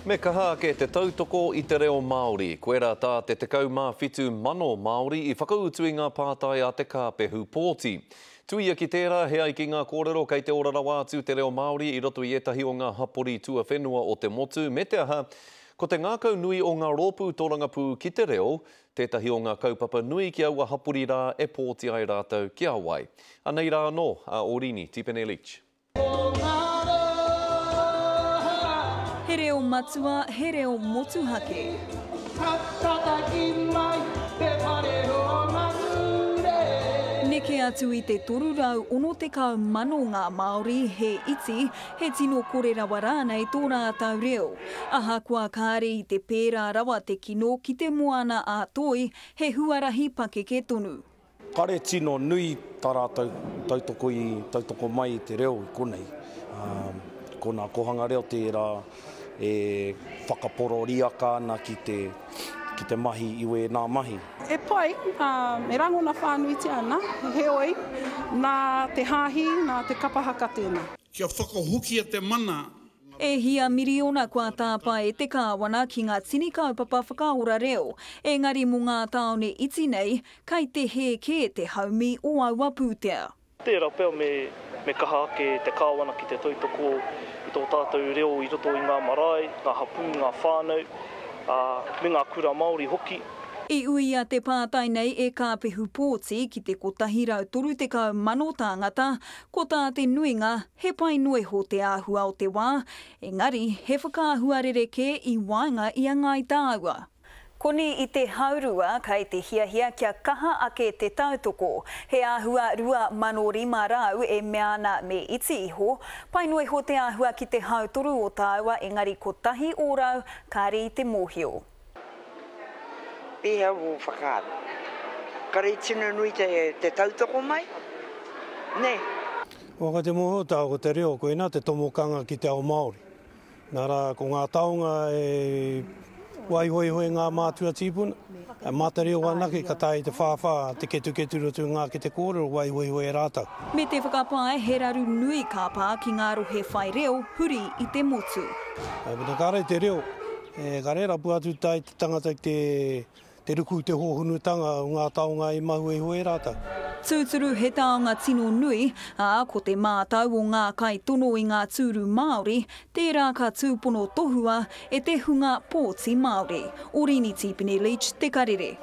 Me kaha ke te tautoko i te reo Māori. Koe rā tā te 17,000 Māori i whakautu i ngā pātai a te kāpehu pōti. Tuia ki tērā, hea i ki ngā kōrero kei te orarawa atu te reo Māori i roto i etahi o ngā hapori tua whenua o te motu. Me te aha, ko te ngākau nui o ngā rōpū tōrangapū ki te reo, tētahi o ngā kaupapa nui ki aua hapori rā e pōti ai rātou ki awai. Anei rā anō, a Orini, Tipene Leach. He reo matua, he reo motuhake. Neke atu i te torurau ono te kau mano ngā Māori he iti, he tino kore rawa rānei tō rātau reo. Aha kua kāre i te pērā rawa te kino ki te moana a toi, he huarahi pakeke tonu. Kare tino nui tā rātau tautoko mai i te reo i konei. Ko nā kohanga reo tērā e whakapororiaka ana ki te mahi iwe nā mahi. E pai, e rango na whānuiti ana, he oi, nā te hāhi, nā te kapahaka tēnā. Kia whakahukia te mana. E hia miriona kua tāpā e te kāwana ki ngā tini kaupapa whakaora reo. Engari mō ngā taone iti nei, kai te he ke te haumi o aua pūtea. Tērā pēo me kaha ke te kāwana ki te tautoko i tō tātou reo i roto i ngā marae, ngā hapū, ngā whānau, me ngā kura Māori hoki. I uia te pātai nei e kāpehu pōti ki te kotahi rau toru te kau mano tāngata, ko tā te nuinga, he pai noe ho te āhua o te wā, engari he whakaahua rereke i wainga i a ngai tāua. Koni i te haurua kai te hiahia kia kaha ake te tautoko. He āhua 2,500 rau e meana me iti iho. Pai noe ho te āhua ki te hautoru o tāua engari ko tahi ōrau kāre i te mōhio. Pēhea o whakaara. Kare tino nui te tautoko mai? Ne. O ka te moho tā ko te reo koina te tomokanga ki te ao Māori. Nā rā ko ngā taonga e waihoihoe ngā mātua tīpuna. Māta reo anake ka tai te whāwhā, te ketu rotu ngā ki te kōrero waihoihoe rātau. Me te whakapae he raru nui kāpā ki ngā rohe whai reo huri i te motu. Pena kāre te reo, ka re rapu atu tai te tangata te ruku te hohunutanga o ngā taonga i mahuehoe rātau. Tūturu he taonga tino nui, ko te mātau o ngā kai tono i ngā tūru Māori, tērā ka tūpono tohua e te hunga pōti Māori. Orini Tipene Leach, Te Karere.